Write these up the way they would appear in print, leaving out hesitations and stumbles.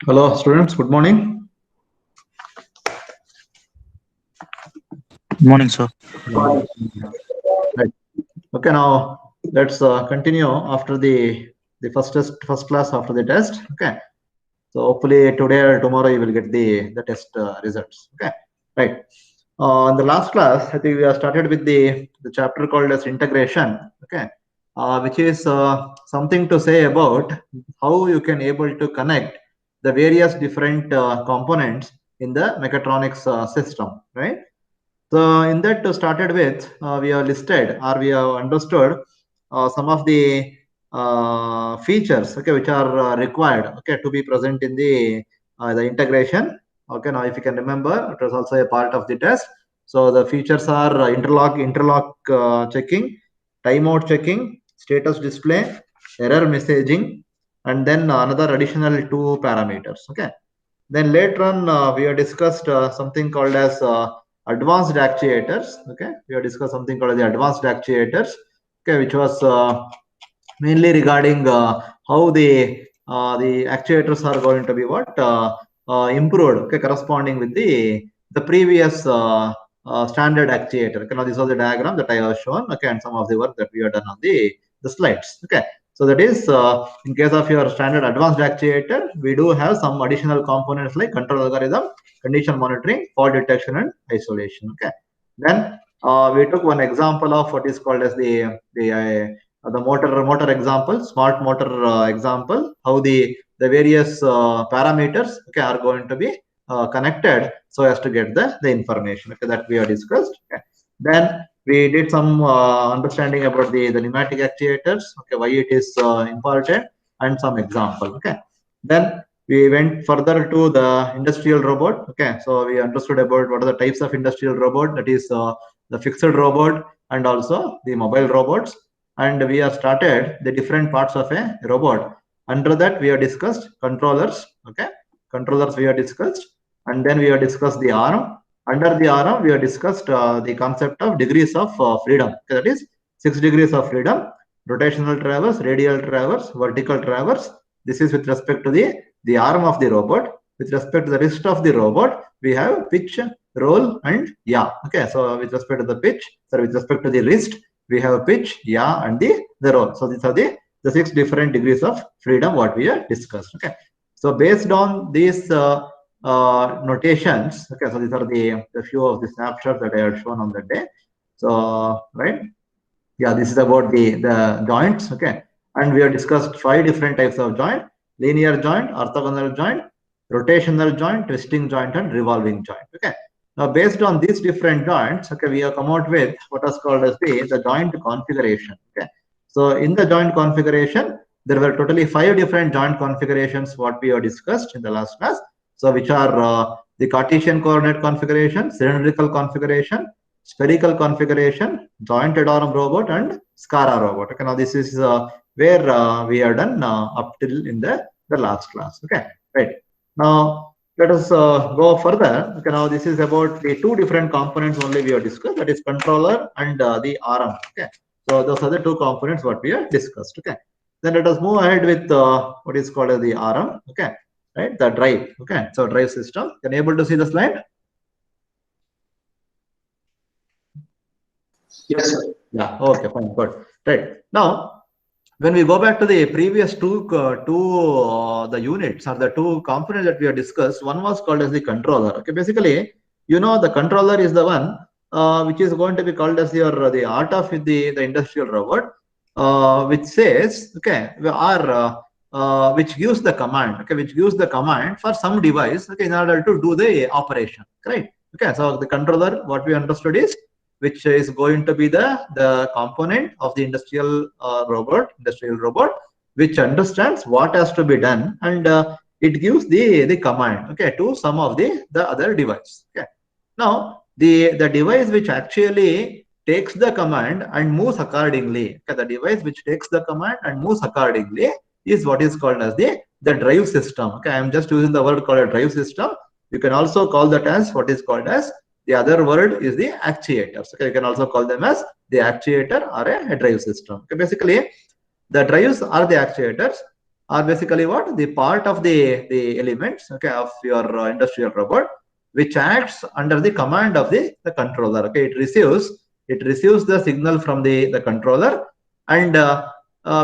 Hello, students. Good morning. Good morning, sir. Right. Okay. Now let's continue after the first class after the test. Okay. So hopefully today or tomorrow you will get the test results. Okay. Right. In the last class, I think we have started with the chapter called as integration. Okay. Which is something to say about how you can able to connect the various different components in the mechatronics system. Right. So in that to started with, we have listed or we have understood some of the features, okay, which are required, okay, to be present in the integration. Okay, now if you can remember, it was also a part of the test. So the features are interlock checking, timeout checking, status display, error messaging, and then another additional two parameters. Okay. Then later on, we have discussed something called as advanced actuators. Okay, we have discussed something called the advanced actuators. Okay, which was mainly regarding how the actuators are going to be what improved. Okay, corresponding with the previous standard actuator. Okay, now this was the diagram that I have shown. Okay, and some of the work that we have done on the slides. Okay. So that is in case of your standard advanced actuator, we do have some additional components like control algorithm, condition monitoring, fault detection, and isolation. Okay. Then we took one example of what is called as the motor example, smart motor example, how the various parameters, okay, are going to be connected so as to get the information, okay, that we have discussed. Okay. Then we did some understanding about the pneumatic actuators, okay, why it is important, and some example. Okay. Then we went further to the industrial robot. Okay, so we understood about what are the types of industrial robot, that is the fixed robot and also the mobile robots. And we have started the different parts of a robot. Under that we have discussed controllers. Okay, controllers we have discussed, and then we have discussed the arm. Under the arm we have discussed the concept of degrees of freedom. Okay, that is 6 degrees of freedom: rotational traverse, radial traverse, vertical traverse. This is with respect to the arm of the robot. With respect to the wrist of the robot, we have pitch, roll, and yaw. Okay, so with respect to the pitch, sorry, with respect to the wrist, we have pitch, yaw, and the roll. So these are the 6 different degrees of freedom what we have discussed. Okay, so based on these notations, okay, so these are the few of the snapshots that I have shown on that day. So right, yeah, this is about the joints. Okay, and we have discussed 5 different types of joint: linear joint, orthogonal joint, rotational joint, twisting joint, and revolving joint. Okay, now based on these different joints, okay, we have come out with what is called as the joint configuration. Okay, so in the joint configuration, there were totally 5 different joint configurations what we have discussed in the last class. So which are the Cartesian coordinate configuration, cylindrical configuration, spherical configuration, jointed arm robot, and SCARA robot. Okay, now this is where we are done up till in the last class. Okay, right. Now let us go further. Okay, now this is about the 2 different components only we have discussed, that is controller and the arm. Okay, so those are the 2 components what we have discussed. Okay, then let us move ahead with what is called as the arm. Okay, right, the drive. Okay, so drive system. Can you able to see the slide? Yes, sir. Yeah. Okay. Fine. Good. Right. Now, when we go back to the previous the units or the 2 components that we have discussed, one was called as the controller. Okay. Basically, the controller is the one which is going to be called as the art of the industrial robot, which says, okay, which gives the command. Okay, which gives the command for some device. Okay, in order to do the operation. Right. Okay. So the controller, what we understood is, which is going to be the component of the industrial robot, which understands what has to be done, and it gives the command, okay, to some of the other device. Okay, now the device which actually takes the command and moves accordingly, okay, the device which takes the command and moves accordingly is what is called as the drive system. Okay, I am just using the word called a drive system. You can also call that as what is called as, the other word is the actuators. Okay, you can also call them as the actuator or a drive system. Okay, basically the drives are the actuators, are basically what? The part of the elements, okay, of your industrial robot, which acts under the command of the controller. Okay, it receives the signal from the controller, and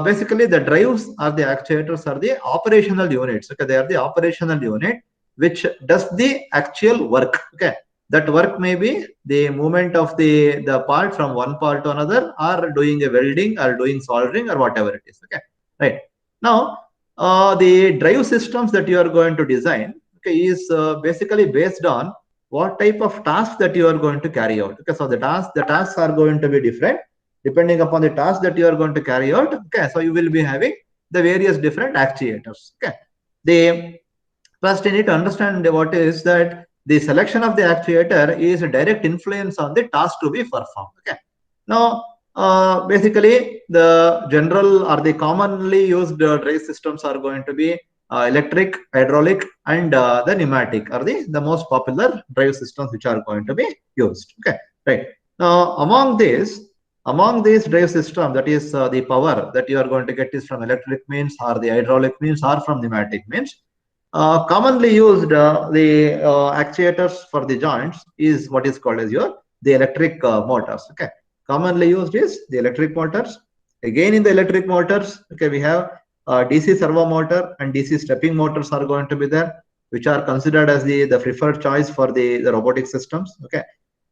basically the drives or the actuators are the operational units. Okay, they are the operational unit which does the actual work. Okay, that work may be the movement of the part from one part to another, or doing a welding, or doing soldering, or whatever it is. Okay, right. Now the drive systems that you are going to design, okay, is basically based on what type of task that you are going to carry out. Okay, so the tasks are going to be different depending upon the task that you are going to carry out. Okay, so you will be having the various different actuators. Okay, the first you need to understand what is that the selection of the actuator is a direct influence on the task to be performed. Okay, now basically the general or the commonly used drive systems are going to be electric, hydraulic, and the pneumatic are the most popular drive systems which are going to be used. Okay, right. Now among these drive system, that is the power that you are going to get is from electric means, or the hydraulic means, or from pneumatic means. Commonly used the actuators for the joints is what is called as the electric motors. Okay, commonly used is the electric motors. Again, in the electric motors, okay, we have DC servo motor and DC stepping motors are going to be there, which are considered as the preferred choice for the robotic systems. Okay,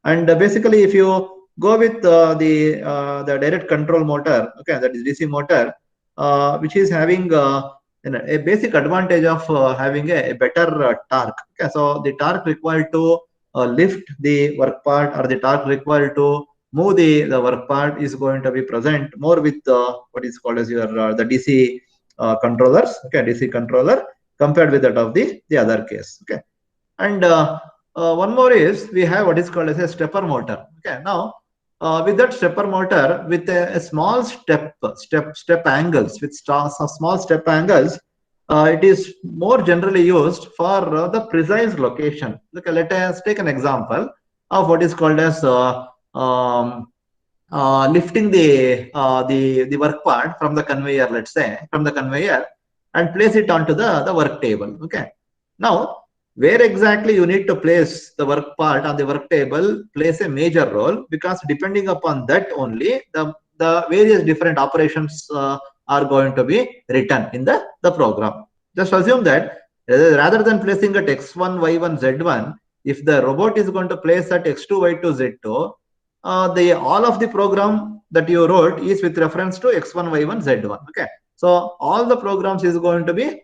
and basically if you go with the direct control motor, okay, that is DC motor, which is having a basic advantage of having a better torque. Okay, so the torque required to lift the work part, or the torque required to move the work part, is going to be present more with what is called as your the DC controllers. Okay, DC controller, compared with that of the other case. Okay, and one more is we have what is called as a stepper motor. Okay, now with that stepper motor, with a small step angles, with small step angles, it is more generally used for the precise location. Okay, let us take an example of what is called as lifting the work part from the conveyor, let's say from the conveyor, and place it onto the work table. Okay, now where exactly you need to place the work part on the work table plays a major role, because depending upon that only the various different operations are going to be written in the program. Just assume that rather than placing at x1, y1, z1, if the robot is going to place at x2, y2, z2, the all of the program that you wrote is with reference to x1, y1, z1. Okay, so all the programs is going to be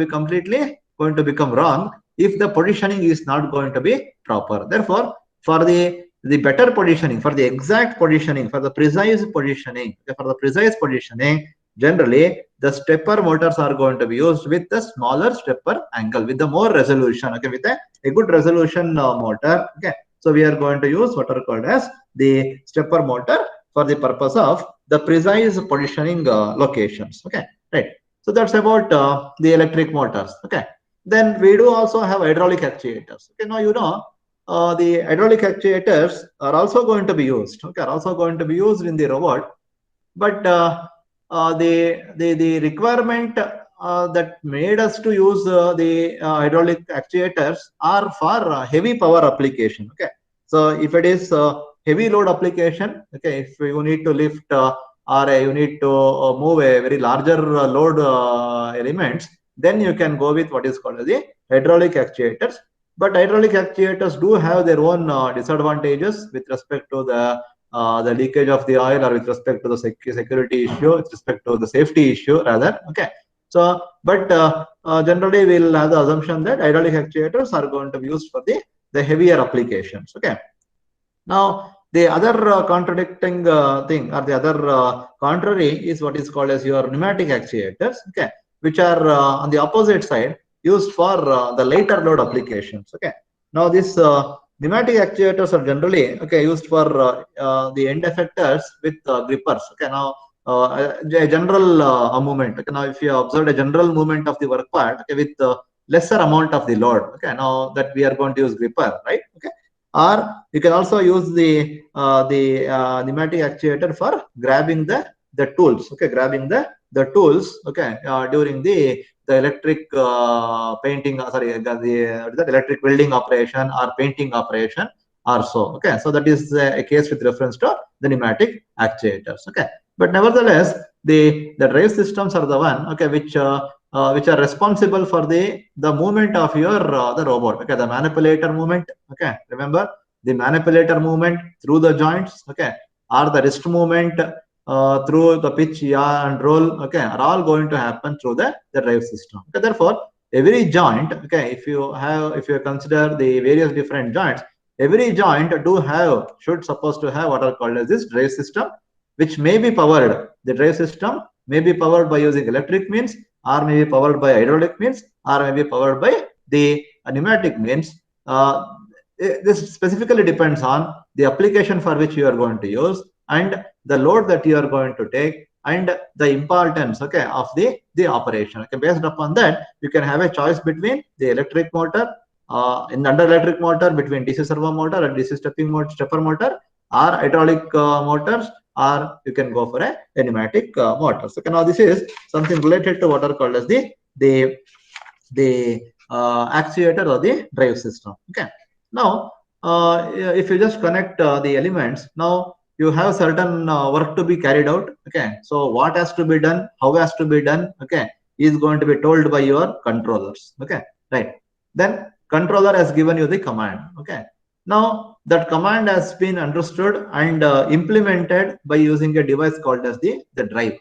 completely going to become wrong if the positioning is not going to be proper. Therefore, for the better positioning, for the exact positioning, for the precise positioning, okay, for the precise positioning, generally the stepper motors are going to be used with the smaller stepper angle, with the more resolution. Okay, with a good resolution motor. Okay, so we are going to use what are called as the stepper motor for the purpose of the precise positioning locations. Okay, right. So that's about the electric motors. Okay, then we do also have hydraulic actuators. Okay, now the hydraulic actuators are also going to be used. Okay, are also going to be used in the robot, but the requirement that made us to use the hydraulic actuators are for heavy power application. Okay, so if it is heavy load application, okay, if you need to lift or you need to move a very larger load elements, then you can go with what is called as the hydraulic actuators. But hydraulic actuators do have their own disadvantages with respect to the leakage of the oil, or with respect to the security issue, with respect to the safety issue rather. Okay, so but generally we'll have the assumption that hydraulic actuators are going to be used for the heavier applications. Okay, now the other contradicting thing, or the other contrary, is what is called as your pneumatic actuators. Okay, which are on the opposite side, used for the lighter load applications. Okay, now this pneumatic actuators are generally, okay, used for the end effectors with grippers. Okay, now a general movement. Okay, now if you observe a general movement of the work part, okay, with lesser amount of the load. Okay, now that we are going to use gripper, right? Okay, or you can also use the pneumatic actuator for grabbing the tools. Okay, grabbing the tools, okay, during the electric painting, the electric welding operation or painting operation or so. Okay, so that is a case with reference to the pneumatic actuators. Okay, but nevertheless, the drive systems are the one, okay, which are responsible for the movement of your the robot. Okay, the manipulator movement. Okay, remember the manipulator movement through the joints. Okay, or the wrist movement through the pitch, yaw, and roll. Okay, are all going to happen through the drive system. Okay, therefore, every joint. Okay, if you consider the various different joints, every joint should supposed to have what are called as this drive system, which may be powered. The drive system may be powered by using electric means, or may be powered by hydraulic means, or may be powered by the pneumatic means. This specifically depends on the application for which you are going to use, and the load that you are going to take, and the importance, okay, of the operation. Okay, based upon that, you can have a choice between the electric motor, under electric motor, between DC servo motor and DC stepper motor, or hydraulic motors, or you can go for a pneumatic motor. So now this is something related to what are called as the actuator or the drive system. Okay, now if you just connect the elements, now you have certain work to be carried out. Okay, so what has to be done, how has to be done, okay, is going to be told by your controllers. Okay, right, then controller has given you the command. Okay, now that command has been understood and implemented by using a device called as the drive.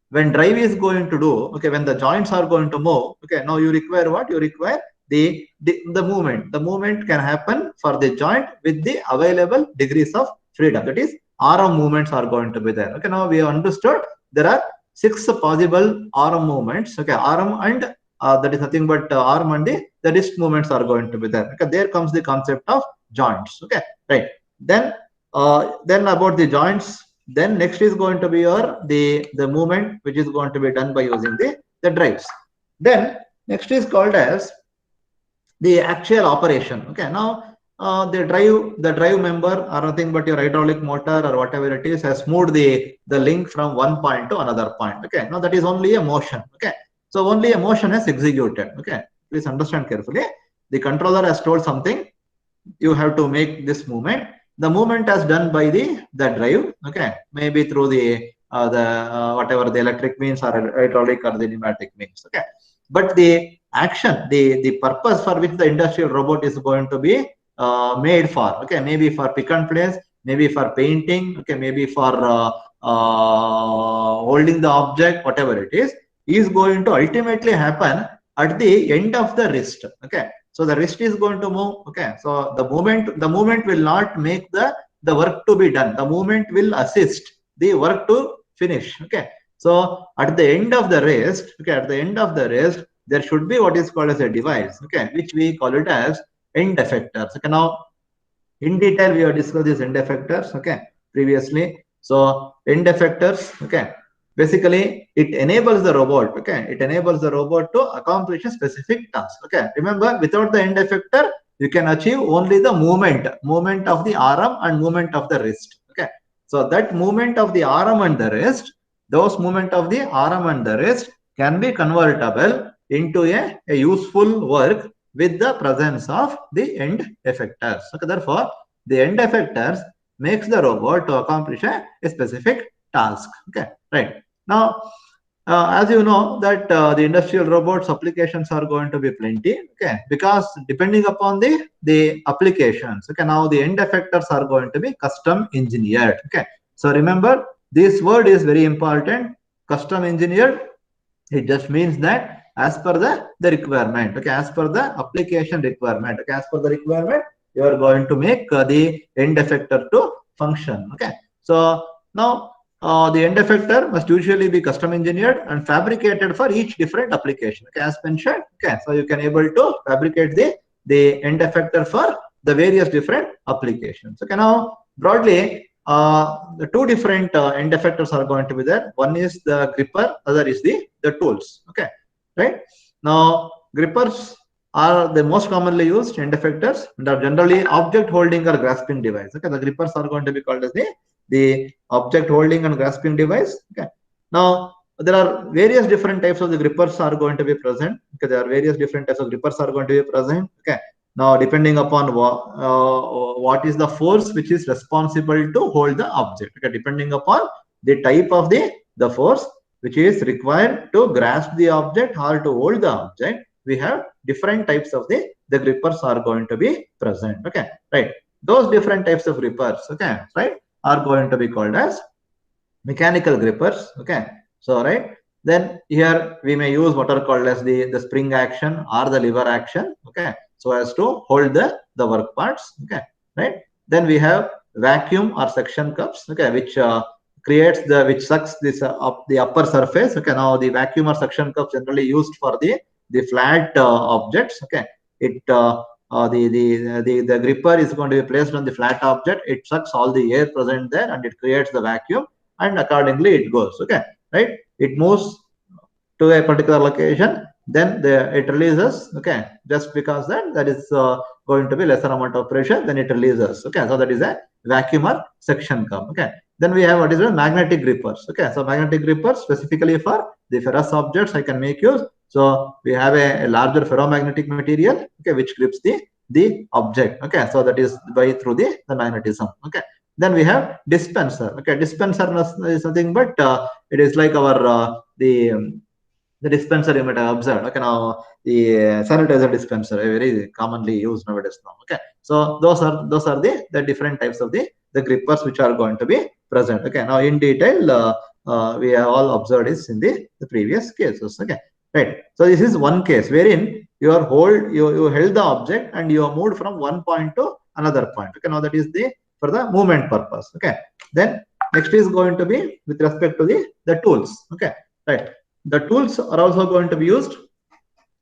When drive is going to do, okay, when the joints are going to move, okay, now you require what? You require the movement. The movement can happen for the joint with the available degrees of freedom. That is, arm movements are going to be there. Okay, now we have understood there are 6 possible arm movements. Okay, arm and that is nothing but arm and the wrist movements are going to be there. Okay, there comes the concept of joints. Okay, right. Then about the joints, then next is going to be your the movement which is going to be done by using the drives. Then next is called as the actual operation. Okay, now the drive member are nothing but your hydraulic motor or whatever it is has moved the link from one point to another point. Okay, now that is only a motion. Okay, so only a motion is executed. Okay, please understand carefully. The controller has told something, you have to make this movement. The movement is done by the drive. Okay, maybe through the whatever the electric means or hydraulic or the pneumatic means. Okay, but the action, the purpose for which the industrial robot is going to be made for, okay, maybe for pick and place, maybe for painting, okay, maybe for holding the object, whatever it is going to ultimately happen at the end of the wrist. Okay, so the wrist is going to move. Okay, so the movement will not make the work to be done. The movement will assist the work to finish. Okay, so at the end of the wrist, okay, at the end of the wrist, there should be what is called as a device. Okay, which we call it as end effectors. Okay, now in detail we have discussed these end effectors, okay, previously. So end effectors, okay, basically it enables the robot, okay, it enables the robot to accomplish a specific task. Okay, remember, without the end effector you can achieve only the movement of the arm and movement of the wrist. Okay, so that movement of the arm and the wrist, those movement of the arm and the wrist can be convertible into a useful work with the presence of the end effectors. Okay, therefore the end effectors makes the robot to accomplish a specific task. Okay, right. Now as you know that the industrial robots applications are going to be plenty. Okay, because depending upon the applications, okay, now the end effectors are going to be custom engineered. Okay, so remember, this word is very important, custom engineered. It just means that as per the requirement. Okay, as per the application requirement. Okay, as per the requirement, you are going to make the end effector to function. Okay, so now the end effector must usually be custom engineered and fabricated for each different application. Okay, as mentioned. Okay, so you can able to fabricate the end effector for the various different applications. Okay, now broadly, the two different end effectors are going to be there. One is the gripper, other is the tools. Okay, right. Now grippers are the most commonly used end effectors and are generally object holding or grasping device. Okay, the grippers are going to be called as the object holding and grasping device. Okay, now there are various different types of the grippers are going to be present. Okay, there are various different types of grippers are going to be present. Okay, now depending upon what is the force which is responsible to hold the object. Okay, depending upon the type of the force which is required to grasp the object or to hold the object, we have different types of the grippers are going to be present. Okay, right. Those different types of grippers, okay, right, are going to be called as mechanical grippers. Okay, so right, then here we may use what are called as the spring action or the lever action. Okay, so as to hold the work parts. Okay, right. Then we have vacuum or suction cups. Okay, which sucks this up the upper surface. Okay, now the vacuum or suction cups generally used for the flat objects. Okay, it the gripper is going to be placed on the flat object. It sucks all the air present there and it creates the vacuum, and accordingly it goes. Okay, right, it moves to a particular location, then it releases. Okay, just because that is going to be lesser amount of pressure, then it releases. Okay, so that is a vacuum or suction cup. Okay, then we have what is the magnetic grippers. Okay, so magnetic grippers specifically for the ferrous objects I can make use. So we have a larger ferromagnetic material, okay, which grips the object. Okay, so that is by through the magnetism. Okay, then we have dispenser. Okay, dispenser is nothing but it is like our the dispenser you might have observed. Okay, now the sanitizer dispenser, very commonly used nowadays now. Okay, so those are the different types of the grippers which are going to be present. Okay, now in detail we have all observed this in the previous cases. Okay, right. So this is one case wherein you held the object and you are moved from one point to another point. Okay, now that is for the movement purpose. Okay, then next is going to be with respect to the tools. Okay, right. The tools are also going to be used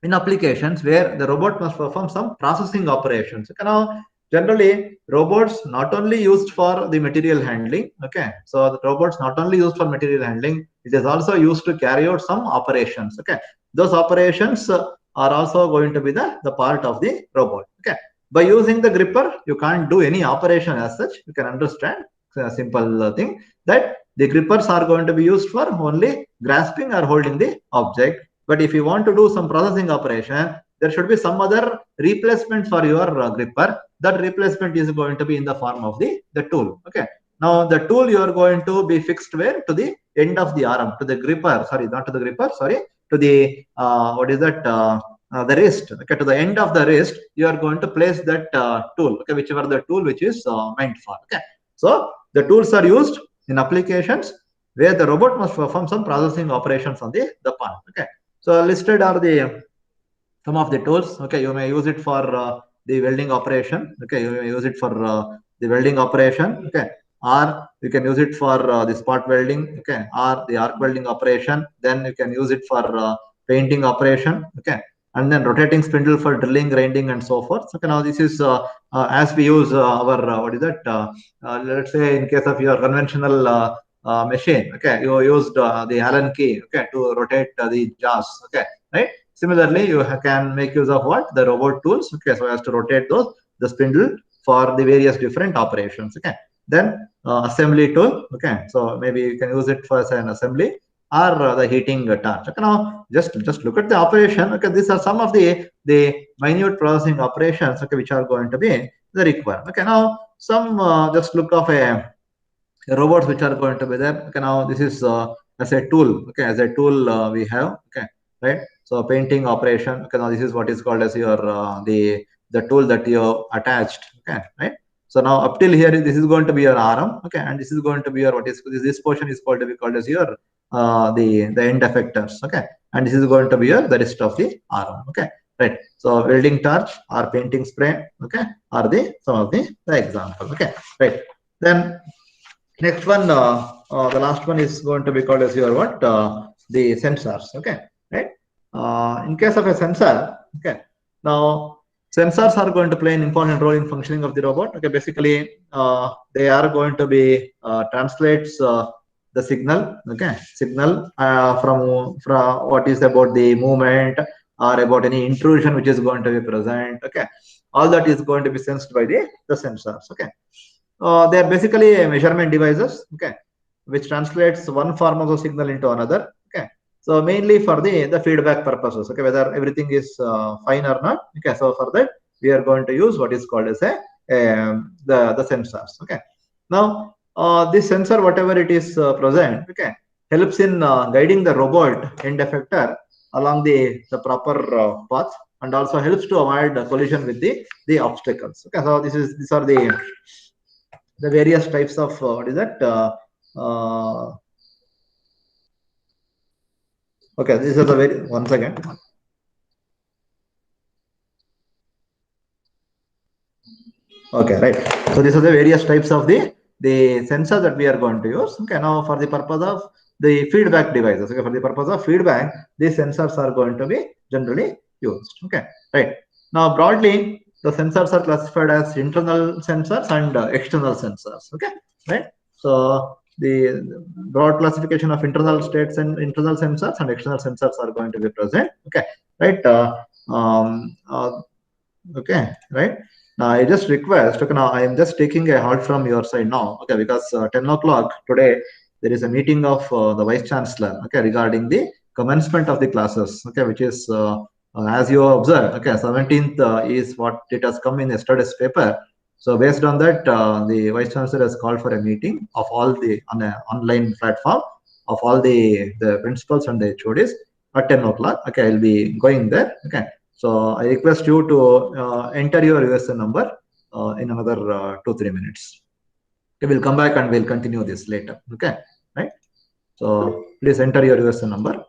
in applications where the robot must perform some processing operations. Okay, now generally robots not only used for the material handling. Okay, so the robots not only used for material handling, it is also used to carry out some operations. Okay, those operations are also going to be the part of the robot. Okay, by using the gripper you can't do any operation as such. You can understand a simple thing that the grippers are going to be used for only grasping or holding the object. But if you want to do some processing operation, there should be some other replacement for your gripper. That replacement is going to be in the form of the tool. Okay, now the tool you are going to be fixed where? To the end of the arm, to the gripper, sorry, not to the gripper, sorry, to the what is that, the wrist. Okay, to the end of the wrist you are going to place that tool. Okay, whichever the tool which is meant for. Okay, so the tools are used in applications where the robot must perform some processing operations on the part. Okay, so listed are the some of the tools. Okay, you may use it for the welding operation. Okay, you may use it for the welding operation. Okay, or you can use it for the spot welding. Okay, or the arc welding operation. Then you can use it for painting operation. Okay, and then rotating spindle for drilling, grinding, and so forth. Okay, now this is as we use our what is that? Let's say in case of your conventional machine. Okay, you used the Allen key. Okay, to rotate the jaws. Okay, right. Similarly, you can make use of what? The robot tools. Okay, so as to rotate the spindle for the various different operations. Okay, then assembly tool. Okay, so maybe you can use it for an assembly or the heating torch. Okay, now just look at the operation. Okay, these are some of the minute processing operations. Okay, which are going to be the required. Okay, now some just look of a robots which are going to be there. Okay, now this is as a tool. Okay, as a tool we have. Okay, right. So painting operation. Okay, now this is what is called as your the tool that you attached. Okay, right. So now up till here, this is going to be your arm. Okay, and this is going to be your what is this portion is called to be called as your the end effectors. Okay, and this is going to be your the rest of the arm. Okay, right. So welding torch or painting spray. Okay, are the some of the example. Okay, right. Then next one, the last one is going to be called as your what? The sensors. Okay, right. In case of a sensor, okay. Now sensors are going to play an important role in functioning of the robot. Okay, basically they are going to be translates the signal. Okay, signal from what is about the movement or about any intrusion which is going to be present. Okay, all that is going to be sensed by the sensors. Okay. They are basically measurement devices, okay, which translates one form of the signal into another. Okay, So mainly for the feedback purposes, okay, whether everything is fine or not. Okay, so for that we are going to use what is called as a the sensors. Okay, now this sensor, whatever it is present, okay, helps in guiding the robot end effector along the proper path, and also helps to avoid collision with the obstacles. Okay, so these are the various types of what is that okay, this is the very once again. Okay, right. So these are the various types of the sensors that we are going to use. Okay, now for the purpose of the feedback devices, okay, for the purpose of feedback, these sensors are going to be generally used. Okay, right. Now broadly, the sensors are classified as internal sensors and external sensors. Okay, right. So the broad classification of internal states and internal sensors and external sensors are going to be present. Okay, right. Okay, right. Now I just request, okay, now I am just taking a halt from your side now, okay, because 10 o'clock today there is a meeting of the Vice Chancellor, okay, regarding the commencement of the classes, okay, which is, as you observed, okay, 17th is what it has come in yesterday's paper. So based on that, the Vice Chancellor has called for a meeting of all the, on an online platform, of all the principals and the HODs at 10 o'clock, okay, I'll be going there, okay. So I request you to enter your USN number in another 2-3 minutes. Okay, we'll come back and we'll continue this later. Okay, right? So please enter your USN number.